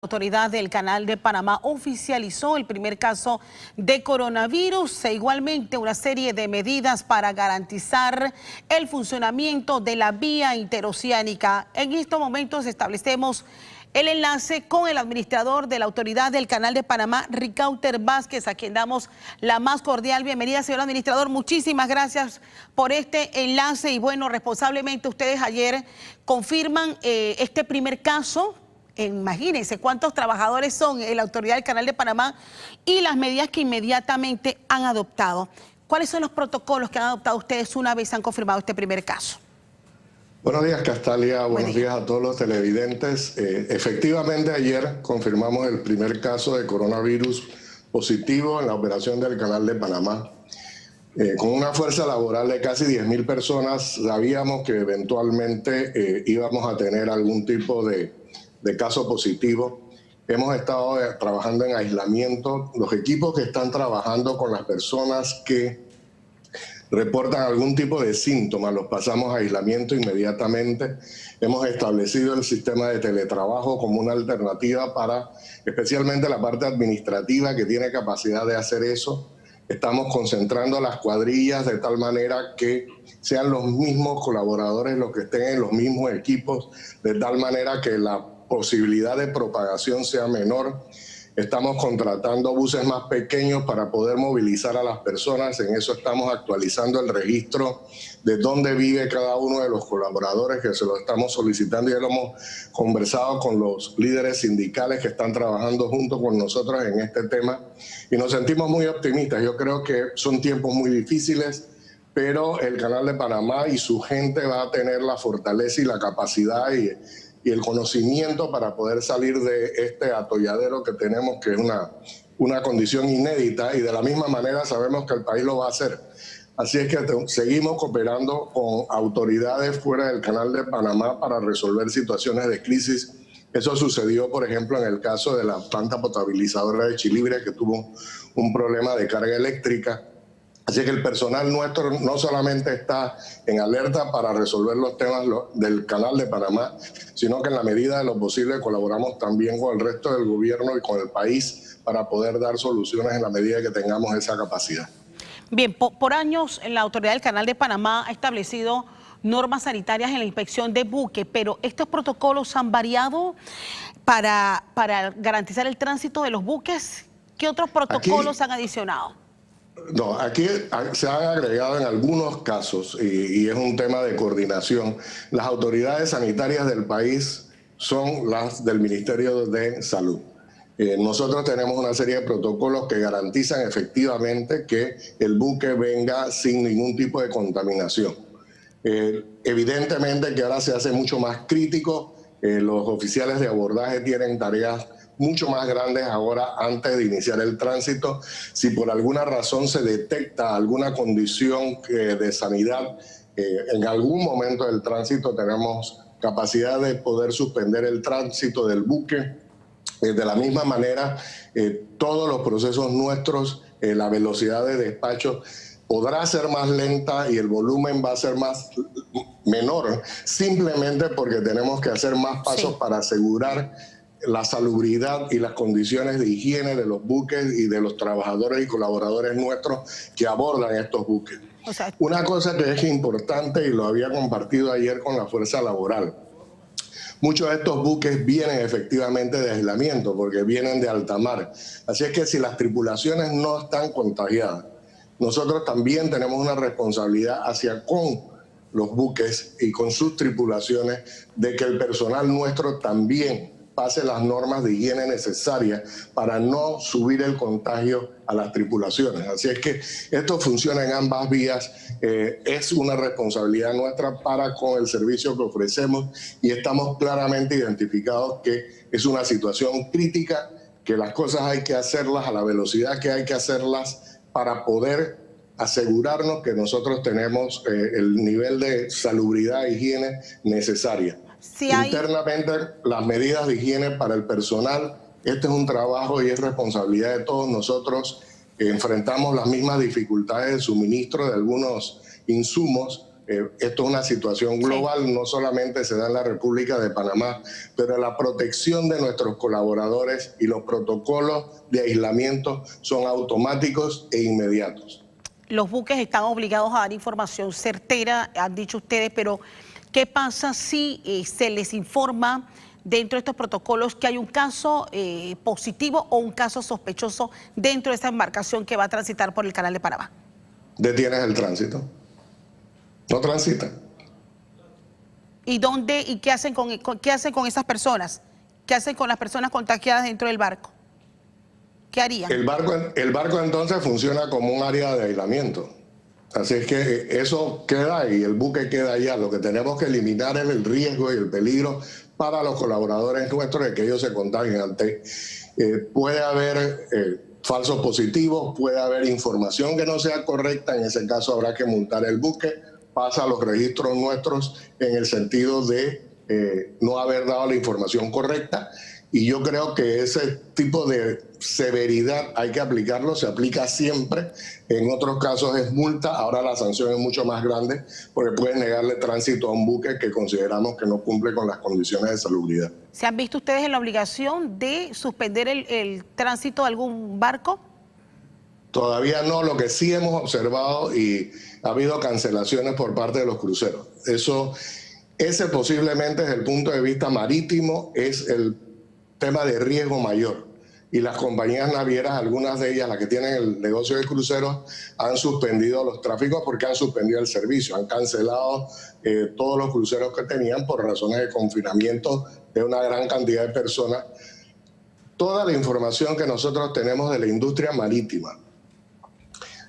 La autoridad del Canal de Panamá oficializó el primer caso de coronavirus e igualmente una serie de medidas para garantizar el funcionamiento de la vía interoceánica. En estos momentos establecemos el enlace con el administrador de la autoridad del Canal de Panamá, Ricauter Vázquez, a quien damos la más cordial bienvenida. Señor administrador, muchísimas gracias por este enlace y bueno, responsablemente ustedes ayer confirman este primer caso. Imagínense cuántos trabajadores son en la autoridad del Canal de Panamá y las medidas que inmediatamente han adoptado. ¿Cuáles son los protocolos que han adoptado ustedes una vez han confirmado este primer caso? Buenos días, Castalia. Buenos días a todos los televidentes. Efectivamente, ayer confirmamos el primer caso de coronavirus positivo en la operación del Canal de Panamá. Con una fuerza laboral de casi 10.000 personas, sabíamos que eventualmente íbamos a tener algún tipo de caso positivo. Hemos estado trabajando en aislamiento. Los equipos que están trabajando con las personas que reportan algún tipo de síntomas, los pasamos a aislamiento inmediatamente. Hemos establecido el sistema de teletrabajo como una alternativa para especialmente la parte administrativa que tiene capacidad de hacer eso. Estamos concentrando las cuadrillas de tal manera que sean los mismos colaboradores los que estén en los mismos equipos, de tal manera que la posibilidad de propagación sea menor. Estamos contratando buses más pequeños para poder movilizar a las personas. En eso estamos actualizando el registro de dónde vive cada uno de los colaboradores, que se lo estamos solicitando. Ya lo hemos conversado con los líderes sindicales que están trabajando junto con nosotros en este tema y nos sentimos muy optimistas. Yo creo que son tiempos muy difíciles, pero el Canal de Panamá y su gente va a tener la fortaleza y la capacidad y el conocimiento para poder salir de este atolladero que tenemos, que es una condición inédita, y de la misma manera sabemos que el país lo va a hacer. Así es que seguimos cooperando con autoridades fuera del Canal de Panamá para resolver situaciones de crisis. Eso sucedió, por ejemplo, en el caso de la planta potabilizadora de Chilibre, que tuvo un problema de carga eléctrica. Así que el personal nuestro no solamente está en alerta para resolver los temas del Canal de Panamá, sino que en la medida de lo posible colaboramos también con el resto del gobierno y con el país para poder dar soluciones en la medida que tengamos esa capacidad. Bien, por años la autoridad del Canal de Panamá ha establecido normas sanitarias en la inspección de buques, pero estos protocolos han variado para garantizar el tránsito de los buques. ¿Qué otros protocolos han adicionado? No, aquí se han agregado en algunos casos, y es un tema de coordinación. Las autoridades sanitarias del país son las del Ministerio de Salud. Nosotros tenemos una serie de protocolos que garantizan efectivamente que el buque venga sin ningún tipo de contaminación. Evidentemente que ahora se hace mucho más crítico. Los oficiales de abordaje tienen tareas mucho más grandes ahora antes de iniciar el tránsito. Si por alguna razón se detecta alguna condición de sanidad en algún momento del tránsito, tenemos capacidad de poder suspender el tránsito del buque. De la misma manera, todos los procesos nuestros, la velocidad de despacho podrá ser más lenta y el volumen va a ser menor, simplemente porque tenemos que hacer más pasos para asegurar la salubridad y las condiciones de higiene de los buques y de los trabajadores y colaboradores nuestros que abordan estos buques. Una cosa que es importante, y lo había compartido ayer con la fuerza laboral, muchos de estos buques vienen efectivamente de aislamiento porque vienen de alta mar. Así es que si las tripulaciones no están contagiadas, nosotros también tenemos una responsabilidad hacia con los buques y con sus tripulaciones de que el personal nuestro también pase las normas de higiene necesarias para no subir el contagio a las tripulaciones. Así es que esto funciona en ambas vías, es una responsabilidad nuestra para con el servicio que ofrecemos y estamos claramente identificados que es una situación crítica, que las cosas hay que hacerlas a la velocidad que hay que hacerlas para poder asegurarnos que nosotros tenemos el nivel de salubridad e higiene necesaria. Internamente, las medidas de higiene para el personal, este es un trabajo y es responsabilidad de todos nosotros. Enfrentamos las mismas dificultades de suministro de algunos insumos Esto es una situación global, no solamente se da en la República de Panamá, pero la protección de nuestros colaboradores y los protocolos de aislamiento son automáticos e inmediatos. Los buques están obligados a dar información certera, han dicho ustedes, pero ¿qué pasa si se les informa dentro de estos protocolos que hay un caso positivo o un caso sospechoso dentro de esta embarcación que va a transitar por el Canal de Panamá? Detienes el tránsito. No transitan. ¿Y qué hacen con esas personas? ¿Qué hacen con las personas contagiadas dentro del barco? ¿Qué harían? El barco entonces funciona como un área de aislamiento. Así es que eso queda y el buque queda allá. Lo que tenemos que eliminar es el riesgo y el peligro para los colaboradores nuestros de que ellos se contagien. Puede haber falsos positivos, puede haber información que no sea correcta. En ese caso habrá que multar el buque. Pasa a los registros nuestros en el sentido de no haber dado la información correcta. Y yo creo que ese tipo de severidad hay que aplicarlo, se aplica siempre. En otros casos es multa, ahora la sanción es mucho más grande porque pueden negarle tránsito a un buque que consideramos que no cumple con las condiciones de salubridad. ¿Se han visto ustedes en la obligación de suspender el tránsito de algún barco? Todavía no, lo que sí hemos observado y ha habido cancelaciones por parte de los cruceros. Ese posiblemente desde el punto de vista marítimo es el tema de riesgo mayor. Y las compañías navieras, algunas de ellas, las que tienen el negocio de cruceros, han suspendido los tráficos porque han suspendido el servicio, han cancelado todos los cruceros que tenían por razones de confinamiento de una gran cantidad de personas. Toda la información que nosotros tenemos de la industria marítima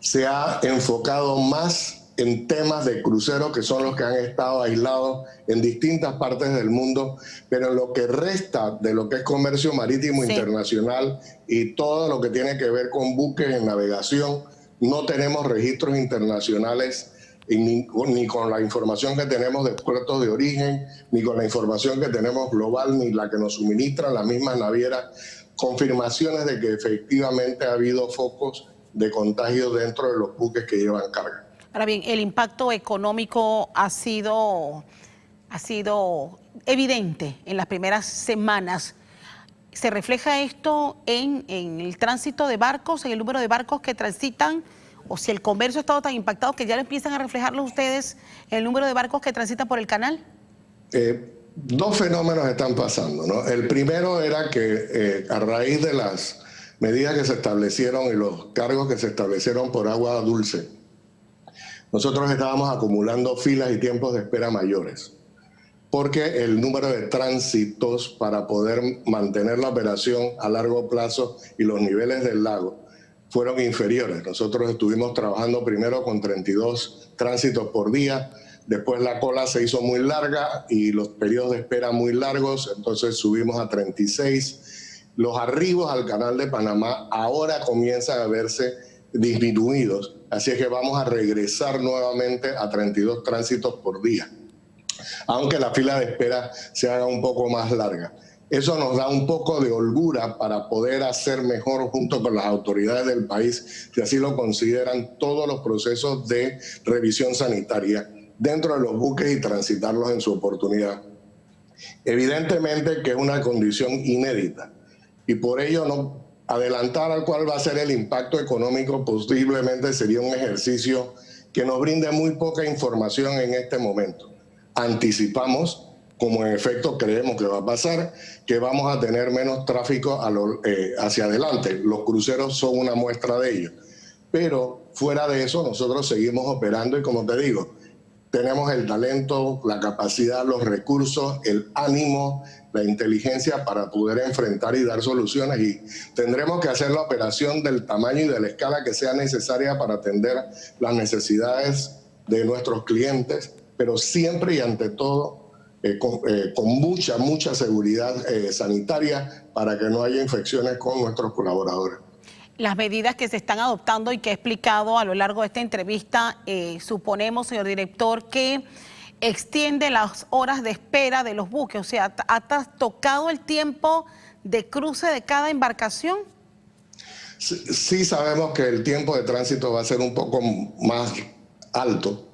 se ha enfocado más en temas de cruceros que son los que han estado aislados en distintas partes del mundo, pero en lo que resta de lo que es comercio marítimo internacional y todo lo que tiene que ver con buques en navegación, no tenemos registros internacionales ni con la información que tenemos de puertos de origen, ni con la información que tenemos global, ni la que nos suministran las mismas navieras, confirmaciones de que efectivamente ha habido focos de contagio dentro de los buques que llevan carga. Ahora bien, el impacto económico ha sido evidente en las primeras semanas. ¿Se refleja esto en el tránsito de barcos, en el número de barcos que transitan? ¿O si el comercio ha estado tan impactado que ya lo empiezan a reflejarlo ustedes en el número de barcos que transitan por el canal? Dos fenómenos están pasando, ¿no? El primero era que a raíz de las medidas que se establecieron y los cargos que se establecieron por agua dulce, nosotros estábamos acumulando filas y tiempos de espera mayores, porque el número de tránsitos para poder mantener la operación a largo plazo y los niveles del lago fueron inferiores. Nosotros estuvimos trabajando primero con 32 tránsitos por día, después la cola se hizo muy larga y los periodos de espera muy largos, entonces subimos a 36. Los arribos al Canal de Panamá ahora comienzan a verse disminuidos, así es que vamos a regresar nuevamente a 32 tránsitos por día, aunque la fila de espera se haga un poco más larga. Eso nos da un poco de holgura para poder hacer mejor junto con las autoridades del país, si así lo consideran, todos los procesos de revisión sanitaria dentro de los buques y transitarlos en su oportunidad. Evidentemente que es una condición inédita y por ello no adelantar al cual va a ser el impacto económico posiblemente sería un ejercicio que nos brinde muy poca información en este momento. Anticipamos, como en efecto creemos que va a pasar, que vamos a tener menos tráfico hacia adelante. Los cruceros son una muestra de ello. Pero fuera de eso nosotros seguimos operando y como te digo, tenemos el talento, la capacidad, los recursos, el ánimo, la inteligencia para poder enfrentar y dar soluciones y tendremos que hacer la operación del tamaño y de la escala que sea necesaria para atender las necesidades de nuestros clientes, pero siempre y ante todo con mucha seguridad sanitaria para que no haya infecciones con nuestros colaboradores. Las medidas que se están adoptando y que he explicado a lo largo de esta entrevista, suponemos, señor director, que extiende las horas de espera de los buques, o sea, ¿ha tocado el tiempo de cruce de cada embarcación? Sí sabemos que el tiempo de tránsito va a ser un poco más alto,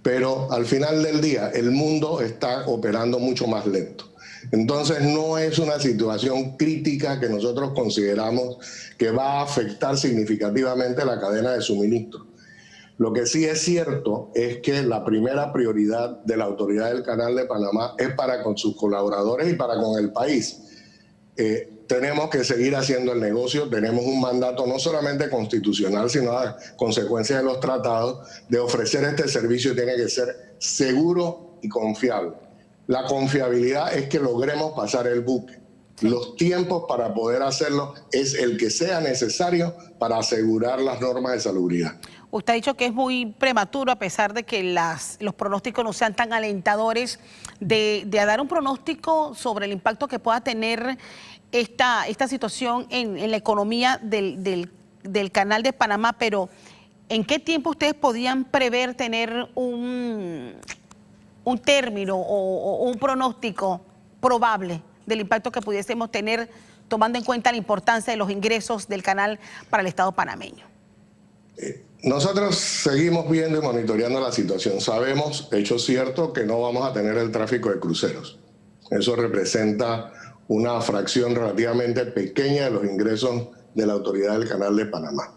pero al final del día el mundo está operando mucho más lento. Entonces no es una situación crítica que nosotros consideramos que va a afectar significativamente la cadena de suministro. Lo que sí es cierto es que la primera prioridad de la Autoridad del Canal de Panamá es para con sus colaboradores y para con el país. Tenemos que seguir haciendo el negocio, tenemos un mandato no solamente constitucional, sino a consecuencia de los tratados, de ofrecer este servicio y tiene que ser seguro y confiable. La confiabilidad es que logremos pasar el buque. Sí. Los tiempos para poder hacerlo es el que sea necesario para asegurar las normas de salubridad. Usted ha dicho que es muy prematuro, a pesar de que los pronósticos no sean tan alentadores, de dar un pronóstico sobre el impacto que pueda tener esta situación en la economía del Canal de Panamá, pero ¿en qué tiempo ustedes podían prever tener un término o un pronóstico probable del impacto que pudiésemos tener, tomando en cuenta la importancia de los ingresos del canal para el Estado panameño? Nosotros seguimos viendo y monitoreando la situación. Sabemos, hecho cierto, que no vamos a tener el tráfico de cruceros. Eso representa una fracción relativamente pequeña de los ingresos de la Autoridad del Canal de Panamá.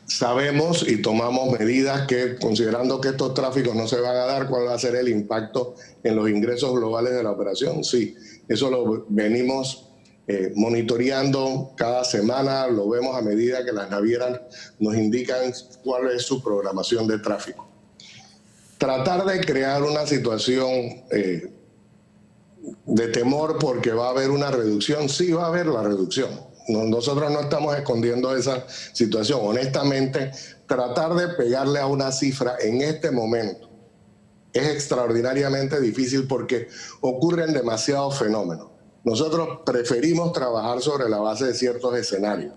Sabemos y tomamos medidas que, considerando que estos tráficos no se van a dar, ¿cuál va a ser el impacto en los ingresos globales de la operación? Sí, eso lo venimos monitoreando cada semana, lo vemos a medida que las navieras nos indican cuál es su programación de tráfico. Tratar de crear una situación de temor porque va a haber una reducción, sí va a haber la reducción. Nosotros no estamos escondiendo esa situación. Honestamente, tratar de pegarle a una cifra en este momento es extraordinariamente difícil porque ocurren demasiados fenómenos. Nosotros preferimos trabajar sobre la base de ciertos escenarios.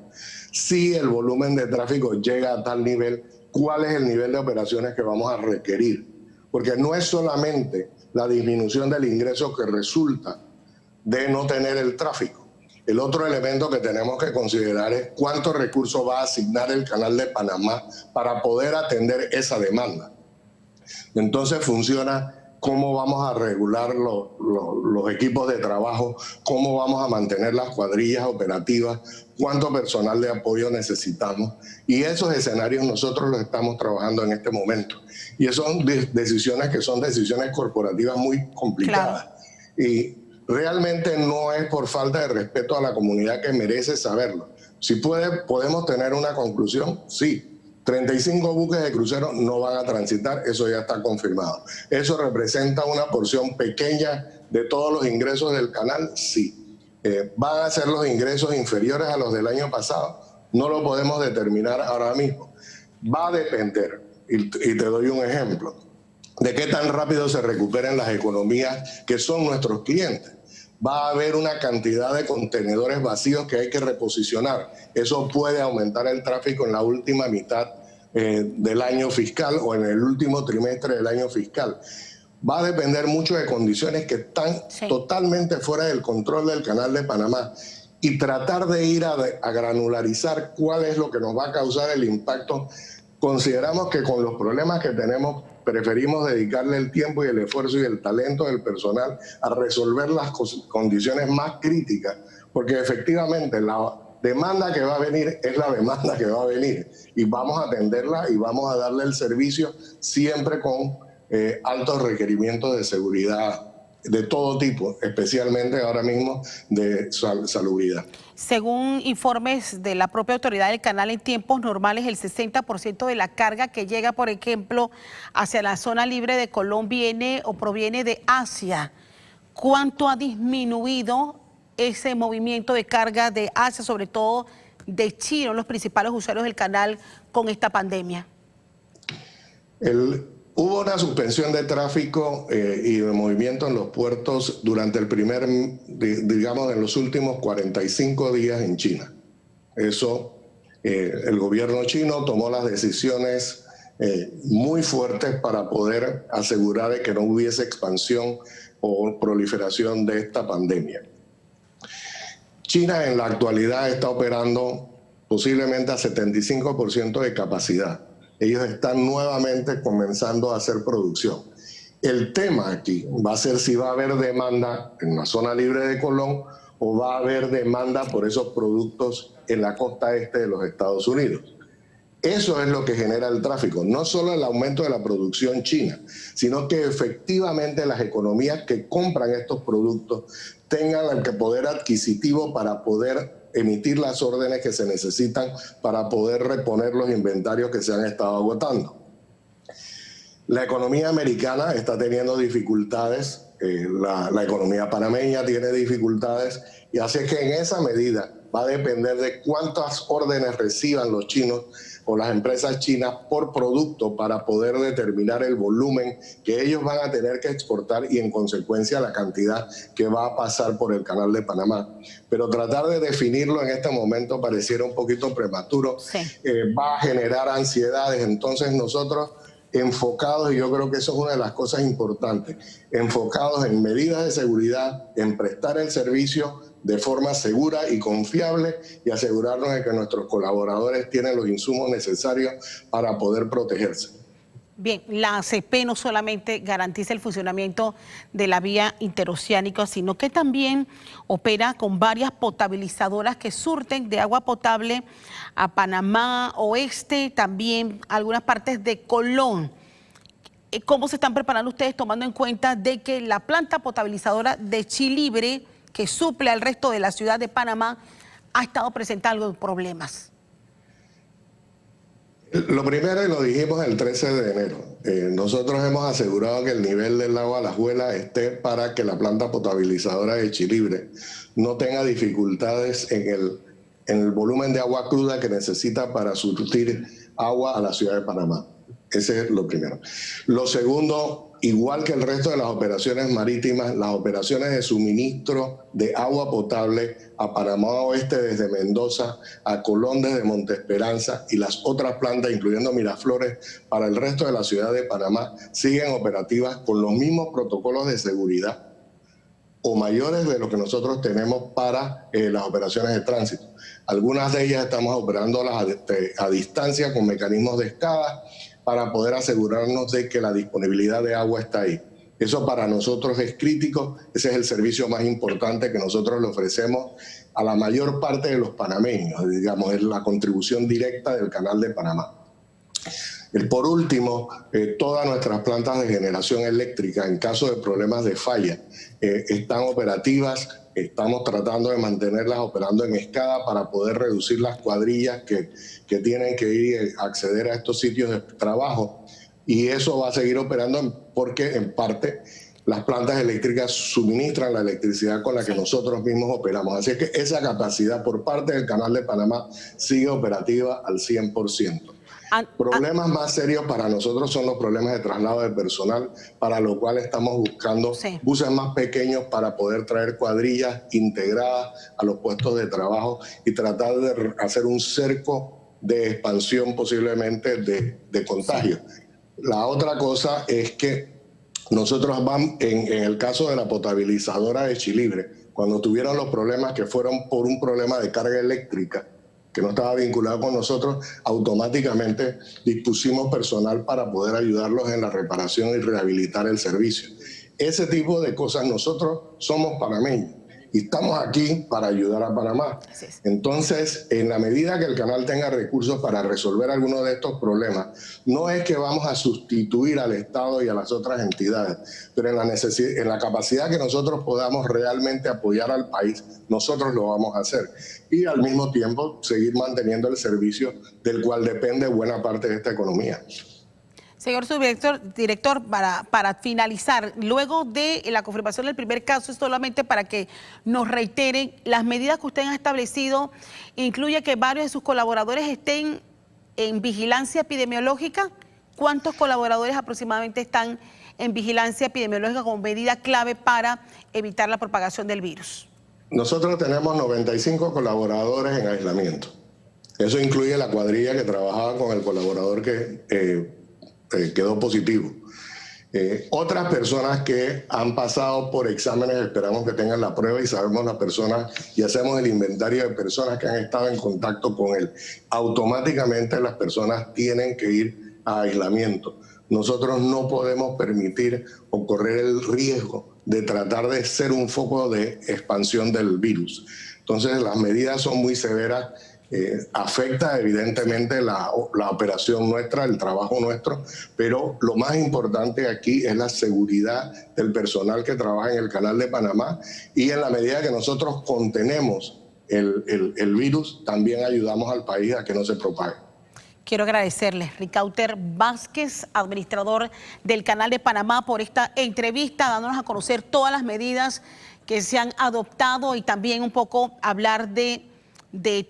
Si el volumen de tráfico llega a tal nivel, ¿cuál es el nivel de operaciones que vamos a requerir? Porque no es solamente la disminución del ingreso que resulta de no tener el tráfico. El otro elemento que tenemos que considerar es cuántos recursos va a asignar el Canal de Panamá para poder atender esa demanda. Entonces funciona cómo vamos a regular los equipos de trabajo, cómo vamos a mantener las cuadrillas operativas, cuánto personal de apoyo necesitamos. Y esos escenarios nosotros los estamos trabajando en este momento. Y esas son decisiones que son decisiones corporativas muy complicadas. Claro. Y realmente no es por falta de respeto a la comunidad que merece saberlo. Si podemos tener una conclusión, sí. 35 buques de crucero no van a transitar, eso ya está confirmado. ¿Eso representa una porción pequeña de todos los ingresos del canal? Sí. ¿Van a ser los ingresos inferiores a los del año pasado? No lo podemos determinar ahora mismo. Va a depender, y te doy un ejemplo, de qué tan rápido se recuperen las economías que son nuestros clientes. Va a haber una cantidad de contenedores vacíos que hay que reposicionar. Eso puede aumentar el tráfico en la última mitad del año fiscal o en el último trimestre del año fiscal. Va a depender mucho de condiciones que están totalmente fuera del control del Canal de Panamá. Y tratar de ir a granularizar cuál es lo que nos va a causar el impacto. Consideramos que con los problemas que tenemos preferimos dedicarle el tiempo y el esfuerzo y el talento del personal a resolver las condiciones más críticas, porque efectivamente la demanda que va a venir es la demanda que va a venir y vamos a atenderla y vamos a darle el servicio siempre con altos requerimientos de seguridad de todo tipo, especialmente ahora mismo de salubridad. Según informes de la propia autoridad del canal, en tiempos normales el 60% de la carga que llega, por ejemplo, hacia la zona libre de Colón viene o proviene de Asia. ¿Cuánto ha disminuido ese movimiento de carga de Asia, sobre todo de China, los principales usuarios del canal, con esta pandemia? Hubo una suspensión de tráfico y de movimiento en los puertos durante digamos, en los últimos 45 días en China. Eso, el gobierno chino tomó las decisiones muy fuertes para poder asegurar de que no hubiese expansión o proliferación de esta pandemia. China en la actualidad está operando posiblemente a 75% de capacidad. ellos están nuevamente comenzando a hacer producción. El tema aquí va a ser si va a haber demanda en la zona libre de Colón o va a haber demanda por esos productos en la costa este de los Estados Unidos. Eso es lo que genera el tráfico, no solo el aumento de la producción china, sino que efectivamente las economías que compran estos productos tengan el poder adquisitivo para poder emitir las órdenes que se necesitan para poder reponer los inventarios que se han estado agotando. La economía americana está teniendo dificultades, la economía panameña tiene dificultades, y así es que en esa medida va a depender de cuántas órdenes reciban los chinos o las empresas chinas por producto para poder determinar el volumen que ellos van a tener que exportar y en consecuencia la cantidad que va a pasar por el Canal de Panamá. Pero tratar de definirlo en este momento pareciera un poquito prematuro, Sí. Va a generar ansiedades. Entonces nosotros enfocados, y yo creo que eso es una de las cosas importantes, enfocados en medidas de seguridad, en prestar el servicio de forma segura y confiable y asegurarnos de que nuestros colaboradores tienen los insumos necesarios para poder protegerse. Bien, la ACP no solamente garantiza el funcionamiento de la vía interoceánica, sino que también opera con varias potabilizadoras que surten de agua potable a Panamá Oeste, también algunas partes de Colón. ¿Cómo se están preparando ustedes tomando en cuenta de que la planta potabilizadora de Chilibre, que suple al resto de la ciudad de Panamá, ha estado presentando problemas? Lo primero, y lo dijimos el 13 de enero, nosotros hemos asegurado que el nivel del lago Alajuela esté para que la planta potabilizadora de Chilibre no tenga dificultades en el volumen de agua cruda que necesita para surtir agua a la ciudad de Panamá. Ese es lo primero. Lo segundo, igual que el resto de las operaciones marítimas, las operaciones de suministro de agua potable a Panamá Oeste desde Mendoza, a Colón desde Monte Esperanza y las otras plantas, incluyendo Miraflores, para el resto de la ciudad de Panamá, siguen operativas con los mismos protocolos de seguridad o mayores de lo que nosotros tenemos para las operaciones de tránsito. Algunas de ellas estamos operándolas a distancia con mecanismos de escala para poder asegurarnos de que la disponibilidad de agua está ahí. Eso para nosotros es crítico, ese es el servicio más importante que nosotros le ofrecemos a la mayor parte de los panameños, digamos, es la contribución directa del Canal de Panamá. Por último, todas nuestras plantas de generación eléctrica, en caso de problemas de falla, están operativas. Estamos tratando de mantenerlas operando en escala para poder reducir las cuadrillas que tienen que ir a acceder a estos sitios de trabajo. Y eso va a seguir operando porque, en parte, las plantas eléctricas suministran la electricidad con la que nosotros mismos operamos. Así que esa capacidad por parte del Canal de Panamá sigue operativa al 100%. Problemas más serios para nosotros son los problemas de traslado de personal, para lo cual estamos buscando buses más pequeños para poder traer cuadrillas integradas a los puestos de trabajo y tratar de hacer un cerco de expansión posiblemente de contagio. La otra cosa es que nosotros vamos, en el caso de la potabilizadora de Chilibre, cuando tuvieron los problemas que fueron por un problema de carga eléctrica, que no estaba vinculado con nosotros, automáticamente dispusimos personal para poder ayudarlos en la reparación y rehabilitar el servicio. Ese tipo de cosas, nosotros somos panameños y estamos aquí para ayudar a Panamá. Entonces, en la medida que el canal tenga recursos para resolver algunos de estos problemas, no es que vamos a sustituir al Estado y a las otras entidades, pero en la capacidad que nosotros podamos realmente apoyar al país, nosotros lo vamos a hacer. Y al mismo tiempo seguir manteniendo el servicio del cual depende buena parte de esta economía. Señor subdirector, para finalizar, luego de la confirmación del primer caso, es solamente para que nos reitere, las medidas que usted ha establecido incluye que varios de sus colaboradores estén en vigilancia epidemiológica. ¿Cuántos colaboradores aproximadamente están en vigilancia epidemiológica como medida clave para evitar la propagación del virus? Nosotros tenemos 95 colaboradores en aislamiento. Eso incluye la cuadrilla que trabajaba con el colaborador que quedó positivo. Otras personas que han pasado por exámenes, esperamos que tengan la prueba y sabemos las personas y hacemos el inventario de personas que han estado en contacto con él. Automáticamente las personas tienen que ir a aislamiento. Nosotros no podemos permitir o correr el riesgo de tratar de ser un foco de expansión del virus. Entonces, las medidas son muy severas. Afecta evidentemente la operación nuestra, el trabajo nuestro, pero lo más importante aquí es la seguridad del personal que trabaja en el Canal de Panamá, y en la medida que nosotros contenemos el virus, también ayudamos al país a que no se propague. Quiero agradecerles, Ricauter Vázquez, administrador del Canal de Panamá, por esta entrevista, dándonos a conocer todas las medidas que se han adoptado y también un poco hablar de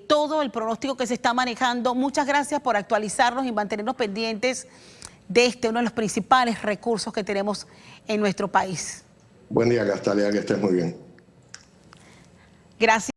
todo el pronóstico que se está manejando. Muchas gracias por actualizarnos y mantenernos pendientes de uno de los principales recursos que tenemos en nuestro país. Buen día, Castalia, que estés muy bien. Gracias.